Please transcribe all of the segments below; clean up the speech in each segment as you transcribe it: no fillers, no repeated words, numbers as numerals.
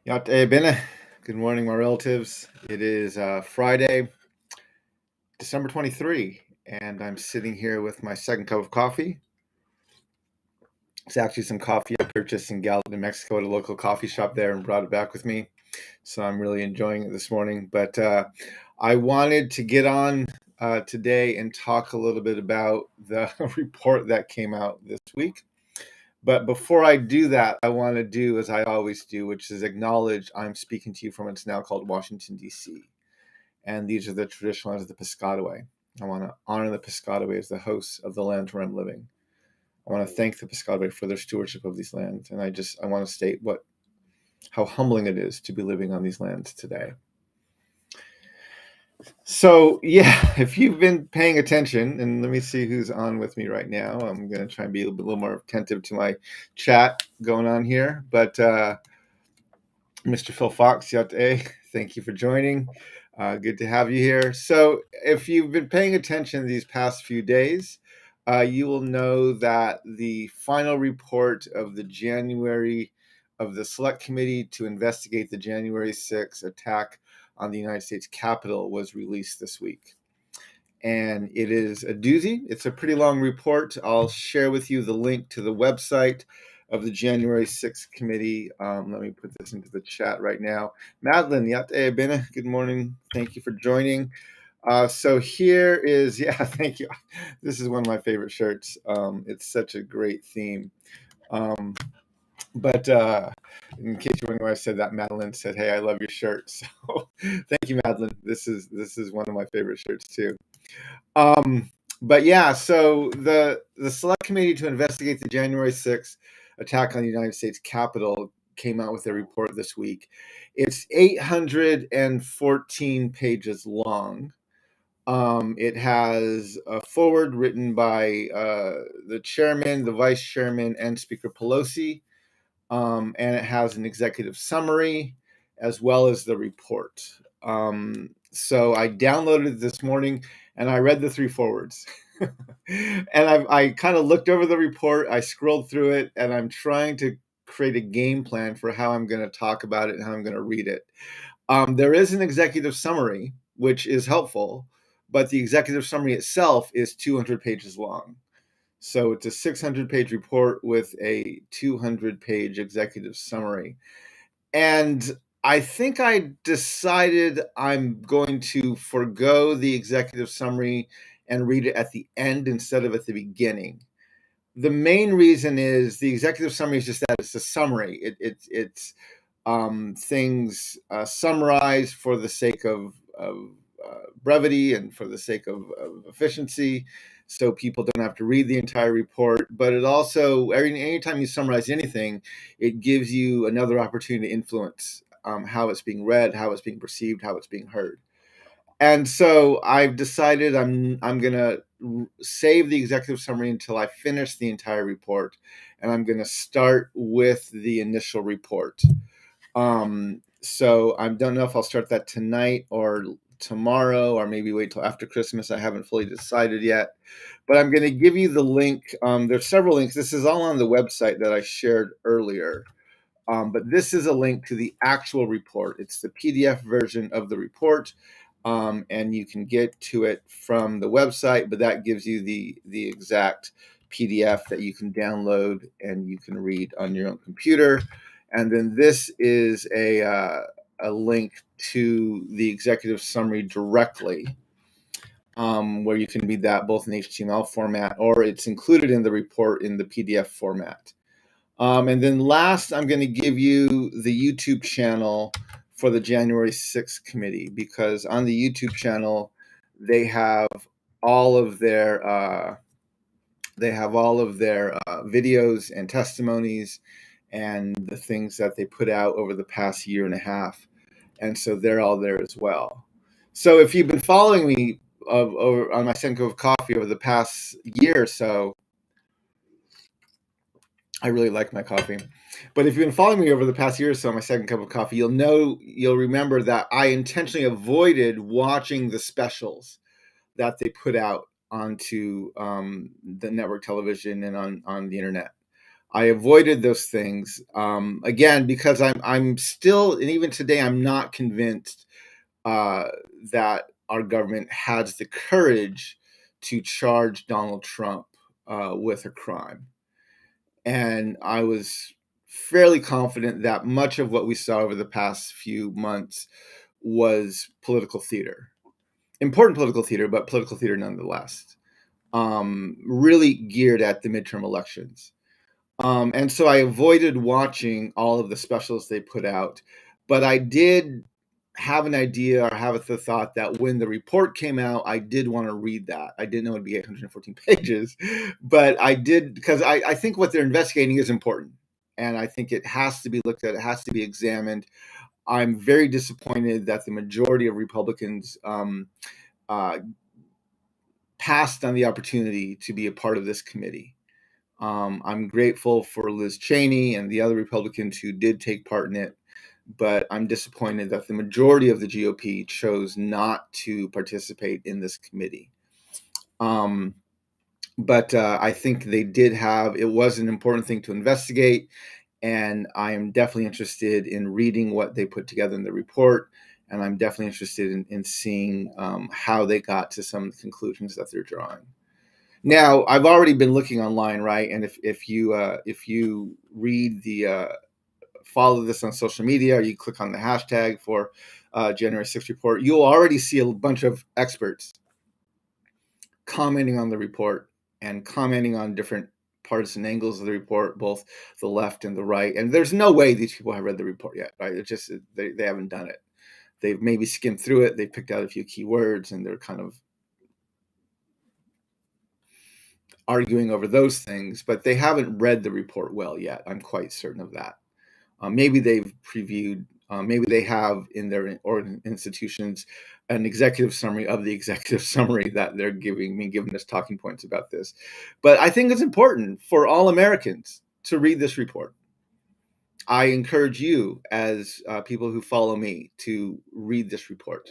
Bene. Good morning, my relatives. It is Friday, December 23, and I'm sitting here with my second cup of coffee. It's actually some coffee I purchased in Gallup, New Mexico at a local coffee shop there and brought it back with me. So I'm really enjoying it this morning. But I wanted to get on today and talk a little bit about the report that came out this week. But before I do that, I want to do as I always do, which is acknowledge I'm speaking to you from what's now called Washington, D.C. And these are the traditional lands of the Piscataway. I want to honor the Piscataway as the hosts of the land where I'm living. I want to thank the Piscataway for their stewardship of these lands. And I want to state how humbling it is to be living on these lands today. So, yeah, if you've been paying attention, and let me see who's on with me right now. I'm going to try and be a little more attentive to my chat going on here. But Mr. Phil Fox, thank you for joining. Good to have you here. So, if you've been paying attention these past few days, you will know that the final report of the Select Committee to investigate the January 6th attack on the United States Capitol was released this week. And it is a doozy. It's a pretty long report. I'll share with you the link to the website of the January 6th committee. Let me put this into the chat right now. Madeline, good morning. Thank you for joining. So here is, thank you. This is one of my favorite shirts. It's such a great theme. But in case you're wondering why I said that, Madeline said, "Hey, I love your shirt." So thank you, Madeline. This is one of my favorite shirts too. Um, but yeah, so the Select Committee to investigate the January 6th attack on the United States Capitol came out with a report this week. It's 814 pages long. It has a forward written by the chairman, the vice chairman, and Speaker Pelosi, and it has an executive summary as well as the report. So I downloaded it this morning and I read the three forwards. And I kind of looked over the report, I scrolled through it, and I'm trying to create a game plan for how I'm going to talk about it and how I'm going to read it. There is an executive summary, which is helpful, but the executive summary itself is 200 pages long. So it's a 600-page report with a 200-page executive summary. And I think I decided I'm going to forego the executive summary and read it at the end instead of at the beginning. The main reason is the executive summary is just that it's a summary. It's things summarized for the sake of brevity and for the sake of efficiency, so people don't have to read the entire report. But it also, anytime you summarize anything, it gives you another opportunity to influence how it's being read, how it's being perceived, how it's being heard. And so I've decided I'm gonna save the executive summary until I finish the entire report, and I'm gonna start with the initial report. So I don't know if I'll start that tonight or tomorrow, or maybe wait till after Christmas. I haven't fully decided yet, but I'm going to give you the link. There's several links. This is all on the website that I shared earlier. But this is a link to the actual report. It's the PDF version of the report, and you can get to it from the website. But that gives you the exact PDF that you can download and you can read on your own computer. And then this is a link to the executive summary directly, where you can read that both in HTML format or it's included in the report in the PDF format. And then last, I'm going to give you the YouTube channel for the January 6th committee, because on the YouTube channel, they have all of their videos and testimonies and the things that they put out over the past year and a half. And so they're all there as well. So if you've been following me over on my second cup of coffee over the past year or so, I really like my coffee. But if you've been following me over the past year or so, my second cup of coffee, you'll remember that I intentionally avoided watching the specials that they put out onto the network television and on the internet. I avoided those things, again, because I'm still, and even today, I'm not convinced uh, that our government has the courage to charge Donald Trump with a crime. And I was fairly confident that much of what we saw over the past few months was political theater, important political theater, but political theater nonetheless, really geared at the midterm elections. And so I avoided watching all of the specials they put out, but I did have an idea or have the thought that when the report came out, I did want to read that. I didn't know it'd be 814 pages, but I did, because I think what they're investigating is important. And I think it has to be looked at, it has to be examined. I'm very disappointed that the majority of Republicans uh, passed on the opportunity to be a part of this committee. I'm grateful for Liz Cheney and the other Republicans who did take part in it, but I'm disappointed that the majority of the GOP chose not to participate in this committee. But I think they did have, it was an important thing to investigate, and I am definitely interested in reading what they put together in the report, and I'm definitely interested in seeing how they got to some of the conclusions that they're drawing. Now, I've already been looking online, right? And if you read the follow this on social media, or you click on the hashtag for January 6th report, you'll already see a bunch of experts commenting on the report and commenting on different partisan angles of the report, both the left and the right. And there's no way these people have read the report yet, right? It's just they haven't done it. They've maybe skimmed through it. They picked out a few key words, and they're kind of arguing over those things, but they haven't read the report well yet. I'm quite certain of that. Maybe they've previewed, maybe they have in their institutions an executive summary of the executive summary that they're giving us talking points about this. But I think it's important for all Americans to read this report. I encourage you, as people who follow me, to read this report.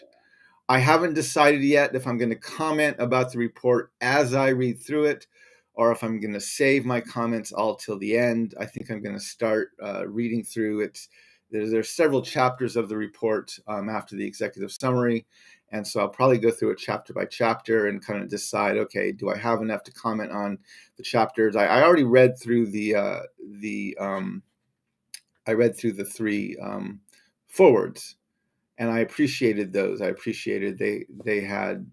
I haven't decided yet if I'm going to comment about the report as I read through it, or if I'm going to save my comments all till the end. I think I'm going to start reading through it. There's several chapters of the report after the executive summary, and so I'll probably go through it chapter by chapter and kind of decide, okay, do I have enough to comment on the chapters? I already read through I read through the three forwards, and I appreciated those. I appreciated they had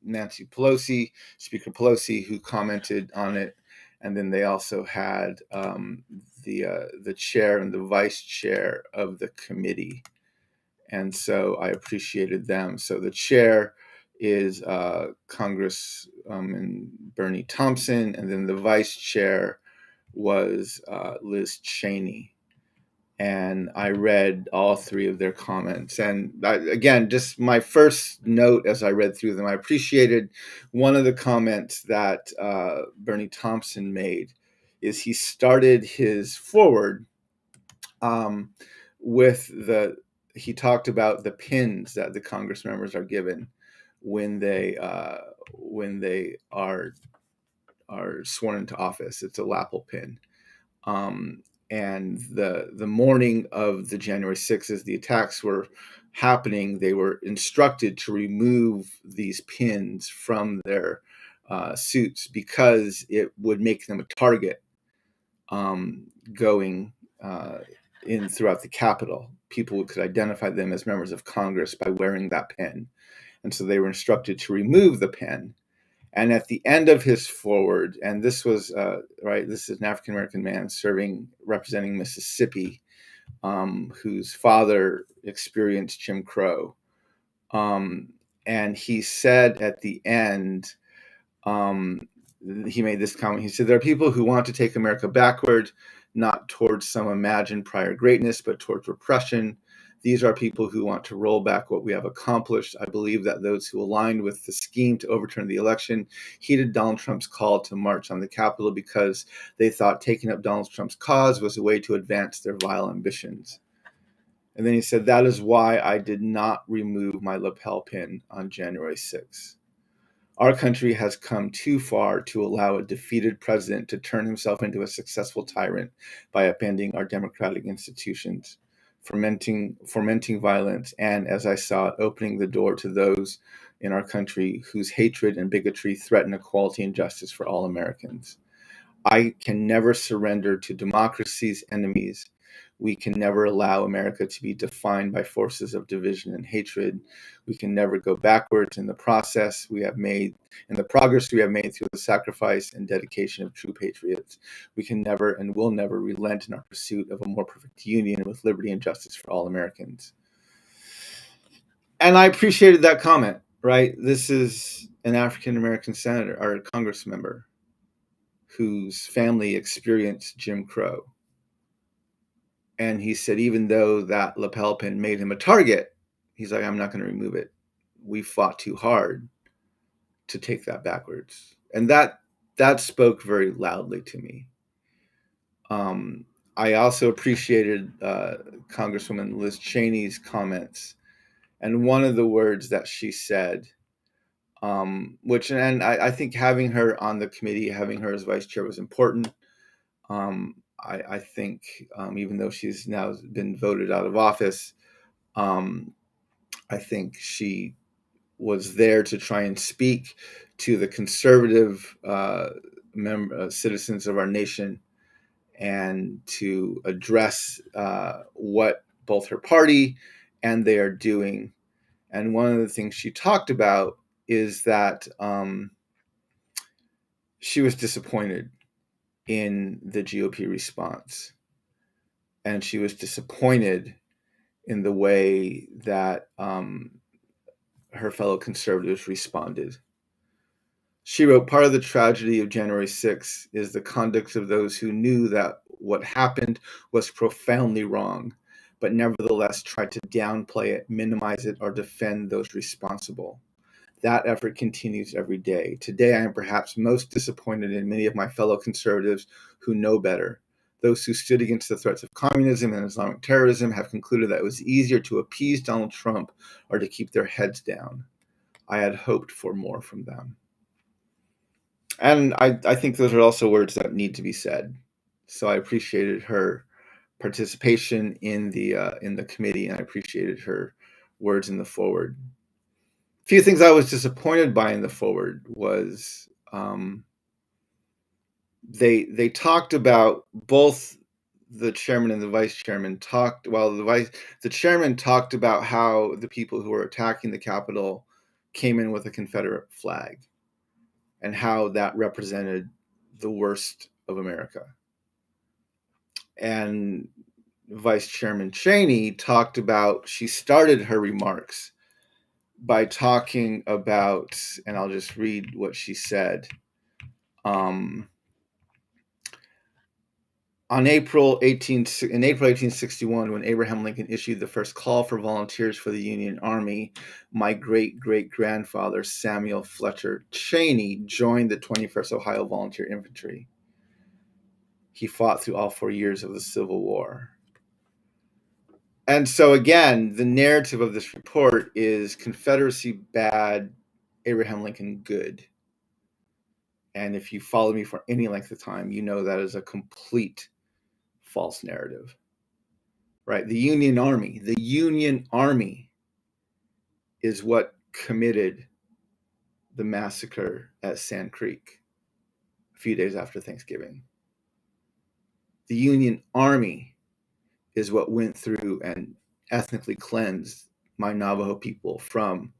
Nancy Pelosi, Speaker Pelosi, who commented on it, and then they also had the chair and the vice chair of the committee, and so I appreciated them. So the chair is Congressman Bernie Thompson, and then the vice chair was Liz Cheney. And I read all three of their comments. And again, just my first note as I read through them, I appreciated one of the comments that Bernie Thompson made is he started his forward with he talked about the pins that the Congress members are given when they are sworn into office. It's a lapel pin. And the morning of the January 6th, as the attacks were happening, they were instructed to remove these pins from their suits because it would make them a target going in throughout the Capitol. People could identify them as members of Congress by wearing that pin. And so they were instructed to remove the pin. And at the end of his forward, and this was right, this is an African American man representing Mississippi, whose father experienced Jim Crow, and he said at the end, he made this comment. He said, "There are people who want to take America backward, not towards some imagined prior greatness, but towards repression. These are people who want to roll back what we have accomplished. I believe that those who aligned with the scheme to overturn the election heeded Donald Trump's call to march on the Capitol because they thought taking up Donald Trump's cause was a way to advance their vile ambitions." And then he said, "That is why I did not remove my lapel pin on January 6th. Our country has come too far to allow a defeated president to turn himself into a successful tyrant by upending our democratic institutions, fomenting violence, and, as I saw it, opening the door to those in our country whose hatred and bigotry threaten equality and justice for all Americans. I can never surrender to democracy's enemies. We can never allow America to be defined by forces of division and hatred. We can never go backwards in the progress we have made through the sacrifice and dedication of true patriots. We can never and will never relent in our pursuit of a more perfect union with liberty and justice for all Americans. And I appreciated that comment, right? This is an African American senator or a Congress member whose family experienced Jim Crow. And he said, even though that lapel pin made him a target, he's like, I'm not going to remove it. We fought too hard to take that backwards. And that spoke very loudly to me. I also appreciated Congresswoman Liz Cheney's comments. And one of the words that she said, I think having her on the committee, having her as vice chair was important. I think even though she's now been voted out of office, I think she was there to try and speak to the conservative citizens of our nation and to address what both her party and they are doing. And one of the things she talked about is that she was disappointed in the GOP response. And she was disappointed in the way that her fellow conservatives responded. She wrote, part of the tragedy of January 6th is the conduct of those who knew that what happened was profoundly wrong, but nevertheless tried to downplay it, minimize it, or defend those responsible. That effort continues every day. Today, I am perhaps most disappointed in many of my fellow conservatives who know better. Those who stood against the threats of communism and Islamic terrorism have concluded that it was easier to appease Donald Trump or to keep their heads down. I had hoped for more from them. And I think those are also words that need to be said. So I appreciated her participation in the committee, and I appreciated her words in the forward. A few things I was disappointed by in the forward was they talked about both the chairman and the vice chairman the chairman talked about how the people who were attacking the Capitol came in with a Confederate flag and how that represented the worst of America. And Vice Chairman Cheney she started her remarks by talking about, and I'll just read what she said. In April 1861, when Abraham Lincoln issued the first call for volunteers for the Union Army, my great-great-grandfather, Samuel Fletcher Cheney, joined the 21st Ohio Volunteer Infantry. He fought through all 4 years of the Civil War. And so, again, the narrative of this report is Confederacy bad, Abraham Lincoln good. And if you follow me for any length of time, you know that is a complete false narrative. Right? The Union Army is what committed the massacre at Sand Creek a few days after Thanksgiving. The Union Army is what went through and ethnically cleansed my Navajo people from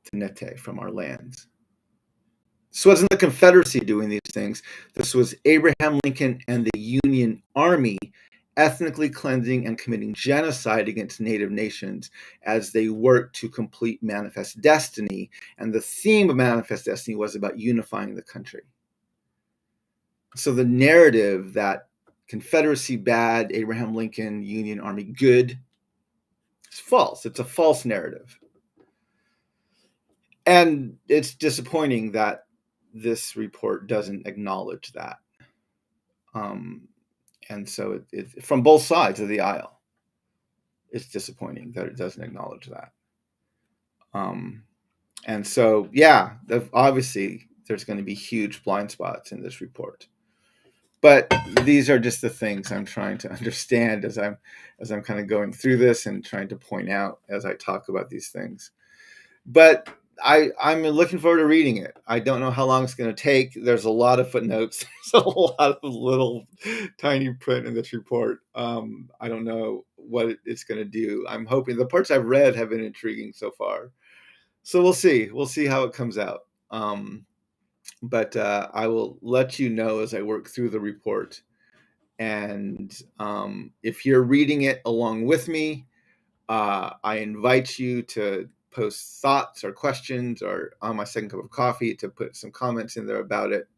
Tennessee, from our lands. This wasn't the Confederacy doing these things. This was Abraham Lincoln and the Union Army ethnically cleansing and committing genocide against Native nations as they worked to complete Manifest Destiny. And the theme of Manifest Destiny was about unifying the country. So the narrative that Confederacy bad, Abraham Lincoln, Union Army good, is false. It's a false narrative. And it's disappointing that this report doesn't acknowledge that. And so it from both sides of the aisle, it's disappointing that it doesn't acknowledge that. And so, yeah, obviously there's going to be huge blind spots in this report. But these are just the things I'm trying to understand as I'm kind of going through this and trying to point out as I talk about these things. But I'm looking forward to reading it. I don't know how long it's going to take. There's a lot of footnotes. There's a lot of little tiny print in this report. I don't know what it's going to do. I'm hoping the parts I've read have been intriguing so far. So we'll see. We'll see how it comes out. But I will let you know as I work through the report. And if you're reading it along with me, I invite you to post thoughts or questions, or on my second cup of coffee to put some comments in there about it.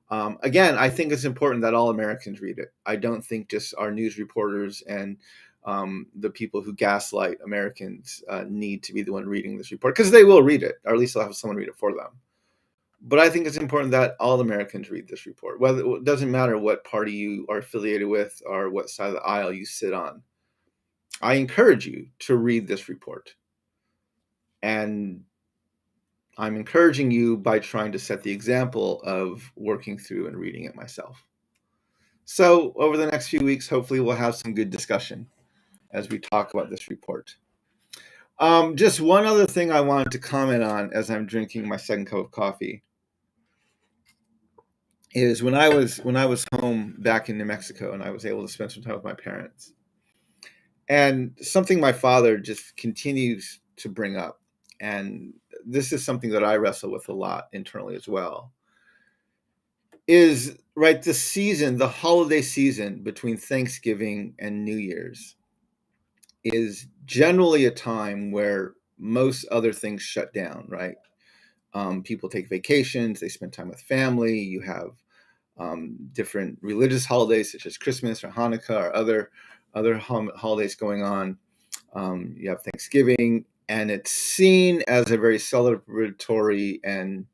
Again, I think it's important that all Americans read it. I don't think just our news reporters and the people who gaslight Americans need to be the one reading this report, because they will read it, or at least they'll have someone read it for them. But I think it's important that all Americans read this report. Whether it doesn't matter what party you are affiliated with or what side of the aisle you sit on. I encourage you to read this report. And I'm encouraging you by trying to set the example of working through and reading it myself. So over the next few weeks, hopefully we'll have some good discussion as we talk about this report. Just one other thing I wanted to comment on as I'm drinking my second cup of coffee is when I was home back in New Mexico and I was able to spend some time with my parents. And something my father just continues to bring up, and this is something that I wrestle with a lot internally as well, is right, the holiday season between Thanksgiving and New Year's is generally a time where most other things shut down, right? People take vacations, they spend time with family. You have different religious holidays such as Christmas or Hanukkah or other holidays going on. You have Thanksgiving, and it's seen as a very celebratory and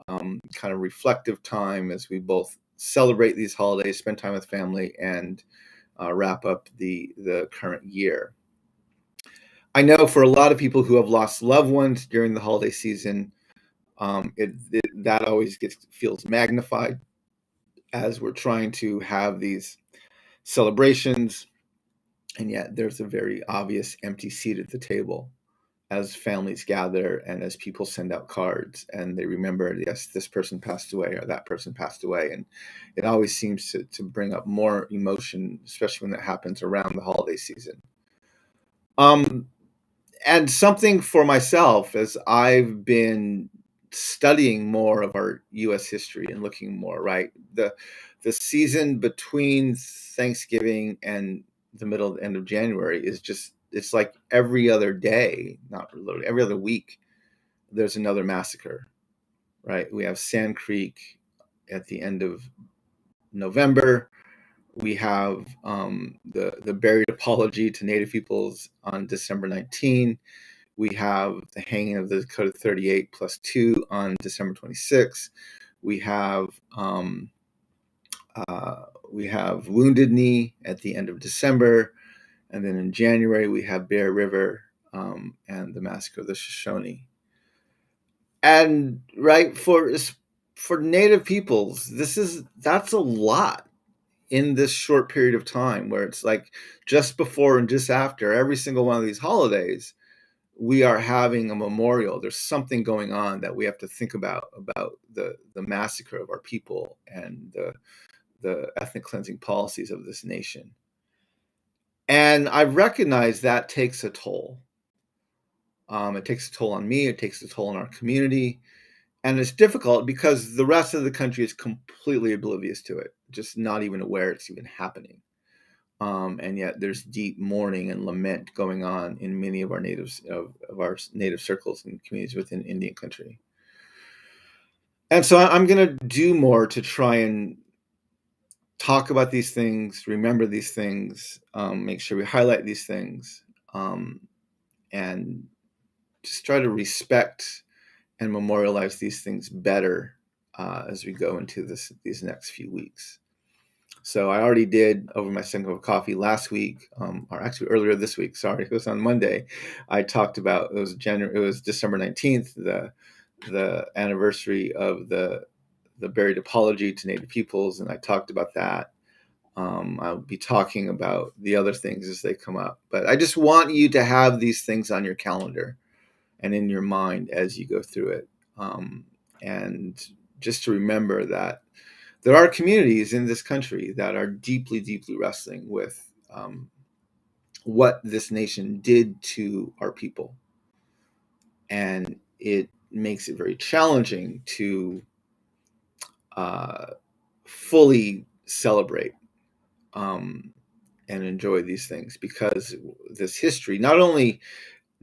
kind of reflective time as we both celebrate these holidays, spend time with family, and wrap up the current year. I know for a lot of people who have lost loved ones during the holiday season, that always feels magnified as we're trying to have these celebrations, and yet there's a very obvious empty seat at the table as families gather and as people send out cards and they remember, yes, this person passed away or that person passed away. And it always seems to bring up more emotion, especially when that happens around the holiday season. And something for myself, as I've been studying more of our U.S. history and looking more, right, the season between Thanksgiving and the middle end of January is just, it's like every other day, not literally every other week, there's another massacre, right? We have Sand Creek at the end of November. We have the buried apology to Native peoples on December 19. We have the hanging of the Dakota 38 plus 2 on December 26. We have Wounded Knee at the end of December. And then in January, we have Bear River and the Massacre of the Shoshone. And right, for Native peoples, that's a lot in this short period of time, where it's like just before and just after every single one of these holidays, we are having a memorial. There's something going on that we have to think about the massacre of our people and the ethnic cleansing policies of this nation. And I recognize that takes a toll. It takes a toll on me. It takes a toll on our community. And it's difficult because the rest of the country is completely oblivious to it, just not even aware it's even happening. And yet there's deep mourning and lament going on in many of our our native circles and communities within Indian country. And so I'm going to do more to try and talk about these things, remember these things, make sure we highlight these things, and just try to respect and memorialize these things better as we go into these next few weeks. So I already did over my second cup of coffee last week, or actually earlier this week. Sorry, it was on Monday. I talked about it was December 19th, the anniversary of the buried apology to Native peoples, and I talked about that. I'll be talking about the other things as they come up, but I just want you to have these things on your calendar and in your mind as you go through it, and just to remember that there are communities in this country that are deeply, deeply wrestling with what this nation did to our people. And it makes it very challenging to fully celebrate and enjoy these things, because this history, not only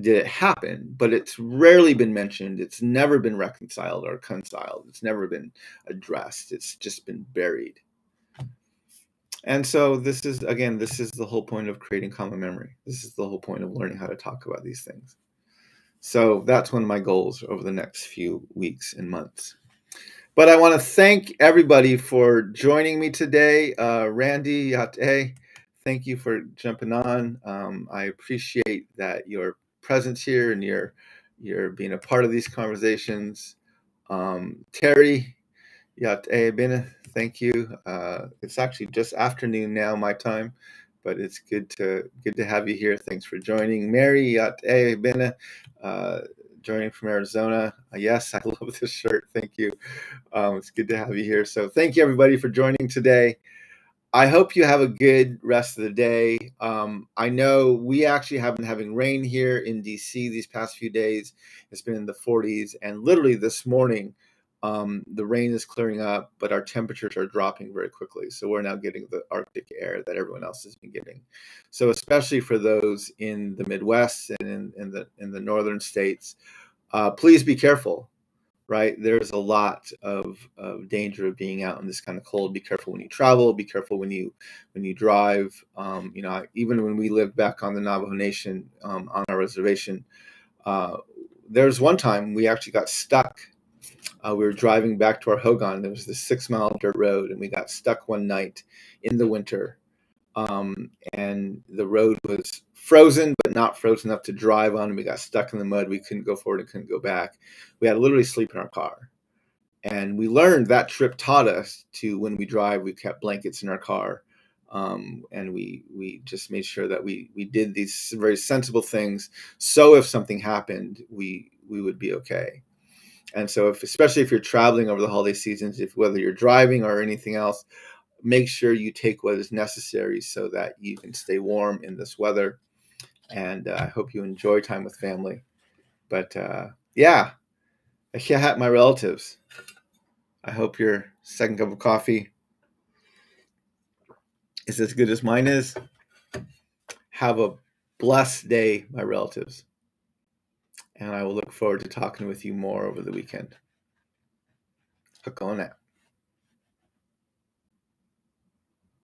did it happen, but it's rarely been mentioned. It's never been reconciled or reconciled. It's never been addressed. It's just been buried. And so this is the whole point of creating common memory. This is the whole point of learning how to talk about these things. So that's one of my goals over the next few weeks and months. But I want to thank everybody for joining me today. Randy, Yate, thank you for jumping on. I appreciate that your presence here and you're being a part of these conversations. Terry, Bina, thank you. It's actually just afternoon now, my time, but it's good to have you here. Thanks for joining. Mary, Bina, joining from Arizona. Yes, I love this shirt. Thank you. It's good to have you here. So thank you, everybody, for joining today. I hope you have a good rest of the day. I know we actually have been having rain here in DC these past few days. It's been in the 40s, and literally this morning, the rain is clearing up, but our temperatures are dropping very quickly. So we're now getting the Arctic air that everyone else has been getting. So especially for those in the Midwest and in the northern states, please be careful. Right, there's a lot of danger of being out in this kind of cold. Be careful when you travel. Be careful when you drive. Even when we lived back on the Navajo Nation, on our reservation, there's one time we actually got stuck. We were driving back to our Hogan. There was this 6-mile dirt road, and we got stuck one night in the winter. And the road was frozen, but not frozen enough to drive on. We got stuck in the mud. We couldn't go forward and couldn't go back. We had to literally sleep in our car. And we learned that trip taught us to, when we drive, we kept blankets in our car. And we just made sure that we did these very sensible things. So if something happened, we would be okay. And so especially if you're traveling over the holiday seasons, whether you're driving or anything else, make sure you take what is necessary so that you can stay warm in this weather. And I hope you enjoy time with family. But yeah, my relatives. I hope your second cup of coffee is as good as mine is. Have a blessed day, my relatives. And I will look forward to talking with you more over the weekend. Hook on out.